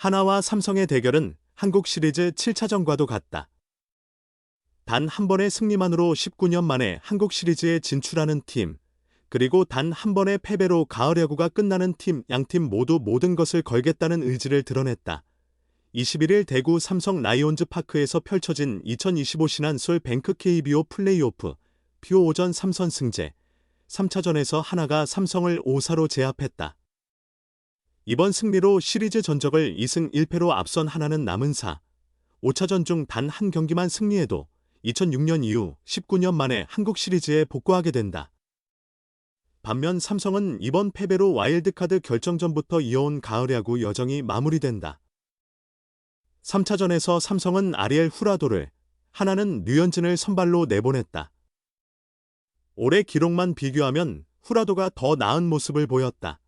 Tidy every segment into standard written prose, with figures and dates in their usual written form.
하나와 삼성의 대결은 한국 시리즈 7차전과도 같다. 단 한 번의 승리만으로 19년 만에 한국 시리즈에 진출하는 팀, 그리고 단 한 번의 패배로 가을 야구가 끝나는 팀, 양팀 모두 모든 것을 걸겠다는 의지를 드러냈다. 21일 대구 삼성 라이온즈 파크에서 펼쳐진 2025 신한솔 뱅크 KBO 플레이오프 PO5전 3선 승제 3차전에서 하나가 삼성을 5-4로 제압했다. 이번 승리로 시리즈 전적을 2승 1패로 앞선 하나는 남은 4, 5차전 중 단 한 경기만 승리해도 2006년 이후 19년 만에 한국 시리즈에 복구하게 된다. 반면 삼성은 이번 패배로 와일드카드 결정전부터 이어온 가을 야구 여정이 마무리된다. 3차전에서 삼성은 아리엘 후라도를, 하나는 류현진을 선발로 내보냈다. 올해 기록만 비교하면 후라도가 더 나은 모습을 보였다.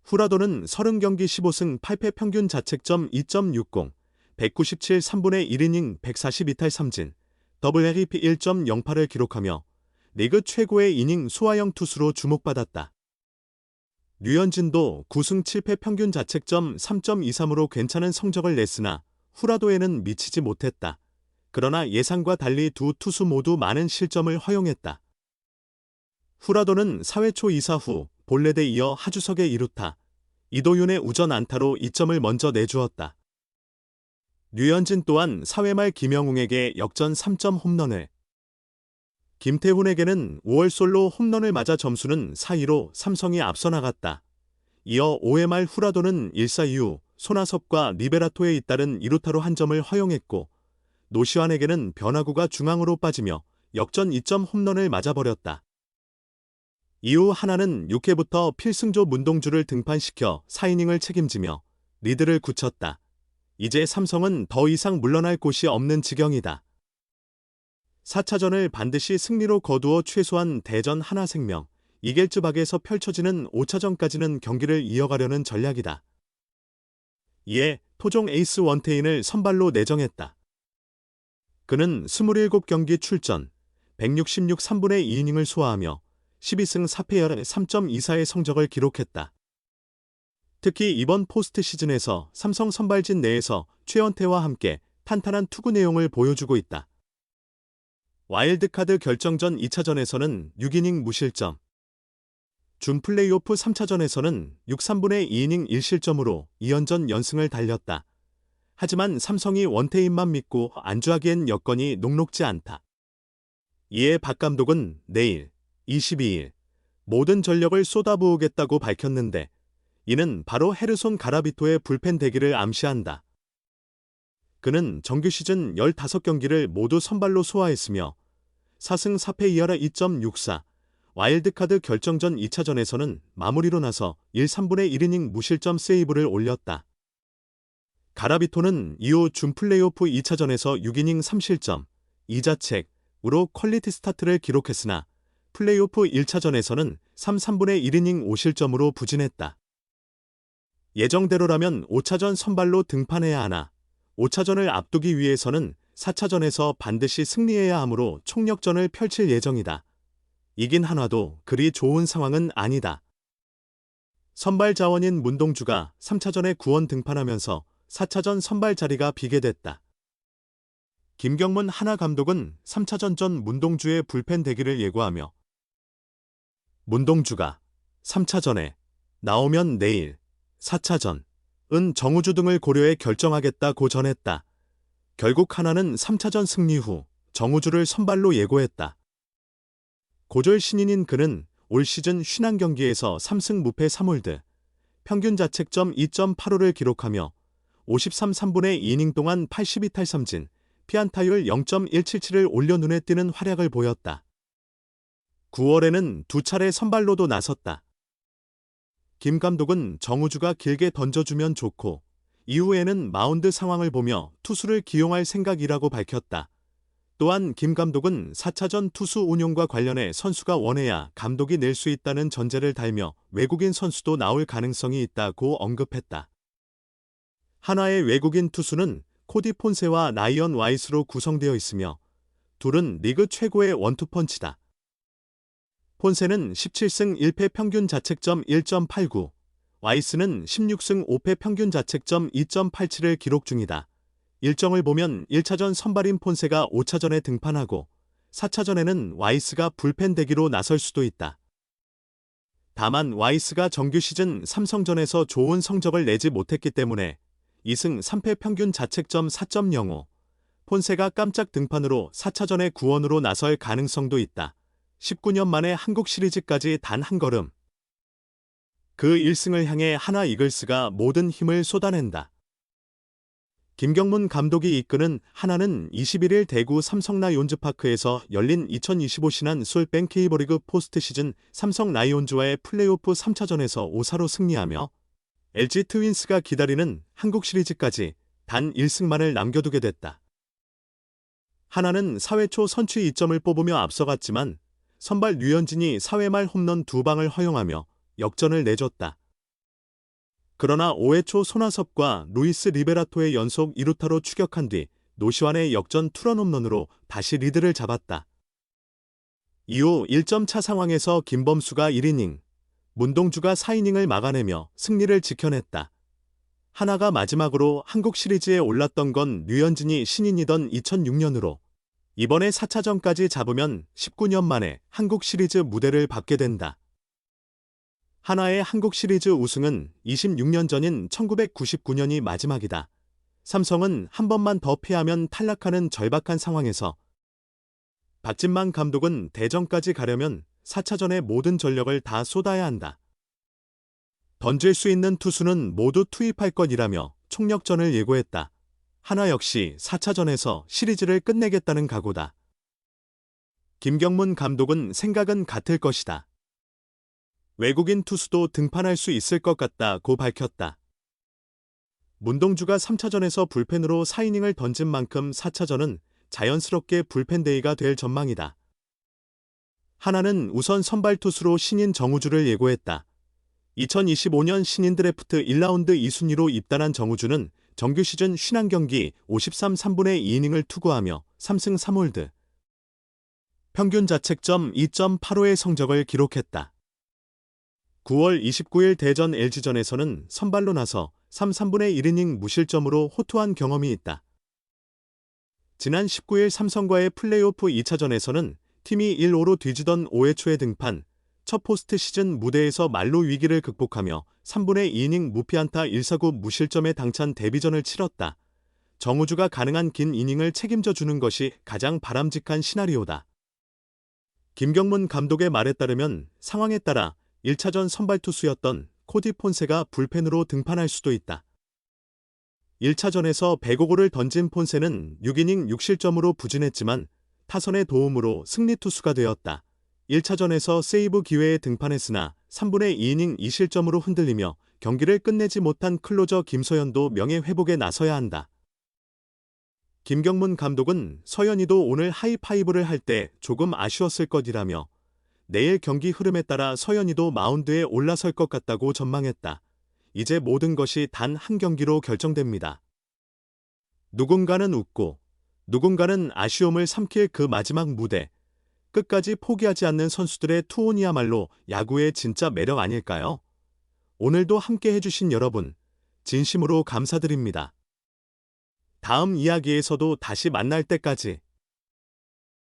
후라도는 30경기 15승 8패 평균 자책점 2.60, 197 3분의 1이닝 142탈 3진, 더블 LEP 1.08을 기록하며 리그 최고의 이닝 소화형 투수로 주목받았다. 류현진도 9승 7패 평균 자책점 3.23으로 괜찮은 성적을 냈으나 후라도에는 미치지 못했다. 그러나 예상과 달리 두 투수 모두 많은 실점을 허용했다. 후라도는 4회 초 2사 후 볼넷에 이어 하주석의 2루타, 이도윤의 우전 안타로 2점을 먼저 내주었다. 류현진 또한 4회 말 김영웅에게 역전 3점 홈런을, 김태훈에게는 5월 솔로 홈런을 맞아 점수는 4-2로 삼성이 앞서 나갔다. 이어 5회 말 후라도는 1사 이후 손아섭과 리베라토에 잇따른 2루타로 한 점을 허용했고 노시환에게는 변화구가 중앙으로 빠지며 역전 2점 홈런을 맞아버렸다. 이후 하나는 6회부터 필승조 문동주를 등판시켜 4이닝을 책임지며 리드를 굳혔다. 이제 삼성은 더 이상 물러날 곳이 없는 지경이다. 4차전을 반드시 승리로 거두어 최소한 대전 하나생명, 이길즈박에서 펼쳐지는 5차전까지는 경기를 이어가려는 전략이다. 이에 토종 에이스 원태인을 선발로 내정했다. 그는 27경기 출전, 166 3분의 2이닝을 소화하며 12승 4패 3.24의 성적을 기록했다. 특히 이번 포스트 시즌에서 삼성 선발진 내에서 최원태와 함께 탄탄한 투구 내용을 보여주고 있다. 와일드카드 결정전 2차전에서는 6이닝 무실점, 준 플레이오프 3차전에서는 6 3분의 2이닝 1실점으로 2연전 연승을 달렸다. 하지만 삼성이 원태인만 믿고 안주하기엔 여건이 녹록지 않다. 이에 박 감독은 내일 22일 모든 전력을 쏟아부으겠다고 밝혔는데 이는 바로 헤르손 가라비토의 불펜 대기를 암시한다. 그는 정규 시즌 15경기를 모두 선발로 소화했으며 4승 4패 2할에 2.64, 와일드카드 결정전 2차전에서는 마무리로 나서 1 3분의 1이닝 무실점 세이브를 올렸다. 가라비토는 이후 준 플레이오프 2차전에서 6이닝 3실점, 2자책으로 퀄리티 스타트를 기록했으나 플레이오프 1차전에서는 3 3분의 1이닝 5실점으로 부진했다. 예정대로라면 5차전 선발로 등판해야 하나 5차전을 앞두기 위해서는 4차전에서 반드시 승리해야 하므로 총력전을 펼칠 예정이다. 이긴 한화도 그리 좋은 상황은 아니다. 선발 자원인 문동주가 3차전에 구원 등판하면서 4차전 선발 자리가 비게 됐다. 김경문 한화 감독은 3차전 전 문동주의 불펜 대기를 예고하며 문동주가 3차전에 나오면 내일 4차전은 정우주 등을 고려해 결정하겠다고 전했다. 결국 하나는 3차전 승리 후 정우주를 선발로 예고했다. 고졸 신인인 그는 올 시즌 51경기에서 3승 무패 3홀드, 평균 자책점 2.85를 기록하며 53 3분의 2이닝 동안 82탈 3진, 피안타율 0.177을 올려 눈에 띄는 활약을 보였다. 9월에는 두 차례 선발로도 나섰다. 김 감독은 정우주가 길게 던져주면 좋고 이후에는 마운드 상황을 보며 투수를 기용할 생각이라고 밝혔다. 또한 김 감독은 4차전 투수 운용과 관련해 선수가 원해야 감독이 낼 수 있다는 전제를 달며 외국인 선수도 나올 가능성이 있다고 언급했다. 한화의 외국인 투수는 코디 폰세와 라이언 와이스로 구성되어 있으며 둘은 리그 최고의 원투펀치다. 폰세는 17승 1패 평균 자책점 1.89, 와이스는 16승 5패 평균 자책점 2.87을 기록 중이다. 일정을 보면 1차전 선발인 폰세가 5차전에 등판하고 4차전에는 와이스가 불펜 대기로 나설 수도 있다. 다만 와이스가 정규 시즌 삼성전에서 좋은 성적을 내지 못했기 때문에 2승 3패 평균 자책점 4.05, 폰세가 깜짝 등판으로 4차전에 구원으로 나설 가능성도 있다. 19년 만에 한국 시리즈까지 단 한 걸음. 그 1승을 향해 하나 이글스가 모든 힘을 쏟아낸다. 김경문 감독이 이끄는 하나는 21일 대구 삼성 라이온즈파크에서 열린 2025 신한 솔뱅 K리그 포스트 시즌 삼성 라이온즈와의 플레이오프 3차전에서 5-4로 승리하며 LG 트윈스가 기다리는 한국 시리즈까지 단 1승만을 남겨두게 됐다. 하나는 4회 초 선취 2점을 뽑으며 앞서갔지만 선발 류현진이 4회 말 홈런 2방을 허용하며 역전을 내줬다. 그러나 5회 초 손아섭과 루이스 리베라토의 연속 2루타로 추격한 뒤 노시환의 역전 투런 홈런으로 다시 리드를 잡았다. 이후 1점 차 상황에서 김범수가 1이닝, 문동주가 4이닝을 막아내며 승리를 지켜냈다. 하나가 마지막으로 한국 시리즈에 올랐던 건 류현진이 신인이던 2006년으로 이번에 4차전까지 잡으면 19년 만에 한국 시리즈 무대를 받게 된다. 하나의 한국 시리즈 우승은 26년 전인 1999년이 마지막이다. 삼성은 한 번만 더 패하면 탈락하는 절박한 상황에서 박진만 감독은 대전까지 가려면 4차전에 모든 전력을 다 쏟아야 한다. 던질 수 있는 투수는 모두 투입할 것이라며 총력전을 예고했다. 하나 역시 4차전에서 시리즈를 끝내겠다는 각오다. 김경문 감독은 생각은 같을 것이다. 외국인 투수도 등판할 수 있을 것 같다고 밝혔다. 문동주가 3차전에서 불펜으로 4이닝을 던진 만큼 4차전은 자연스럽게 불펜 데이가 될 전망이다. 하나는 우선 선발 투수로 신인 정우주를 예고했다. 2025년 신인 드래프트 1라운드 2순위로 입단한 정우주는 정규 시즌 51경기 53 3분의 2이닝을 투구하며 3승 3홀드, 평균 자책점 2.85의 성적을 기록했다. 9월 29일 대전 LG전에서는 선발로 나서 3 3분의 1이닝 무실점으로 호투한 경험이 있다. 지난 19일 삼성과의 플레이오프 2차전에서는 팀이 1-5로 뒤지던 5회 초에 등판, 첫 포스트 시즌 무대에서 말로 위기를 극복하며 3분의 2이닝 무피안타 1사구 무실점에 당찬 데뷔전을 치렀다. 정우주가 가능한 긴 이닝을 책임져 주는 것이 가장 바람직한 시나리오다. 김경문 감독의 말에 따르면 상황에 따라 1차전 선발 투수였던 코디 폰세가 불펜으로 등판할 수도 있다. 1차전에서 105구를 던진 폰세는 6이닝 6실점으로 부진했지만 타선의 도움으로 승리 투수가 되었다. 1차전에서 세이브 기회에 등판했으나 3분의 2이닝 2실점으로 흔들리며 경기를 끝내지 못한 클로저 김서현도 명예회복에 나서야 한다. 김경문 감독은 서현이도 오늘 하이파이브를 할 때 조금 아쉬웠을 것이라며 내일 경기 흐름에 따라 서현이도 마운드에 올라설 것 같다고 전망했다. 이제 모든 것이 단 한 경기로 결정됩니다. 누군가는 웃고 누군가는 아쉬움을 삼킬 그 마지막 무대. 끝까지 포기하지 않는 선수들의 투혼이야말로 야구의 진짜 매력 아닐까요? 오늘도 함께 해주신 여러분, 진심으로 감사드립니다. 다음 이야기에서도 다시 만날 때까지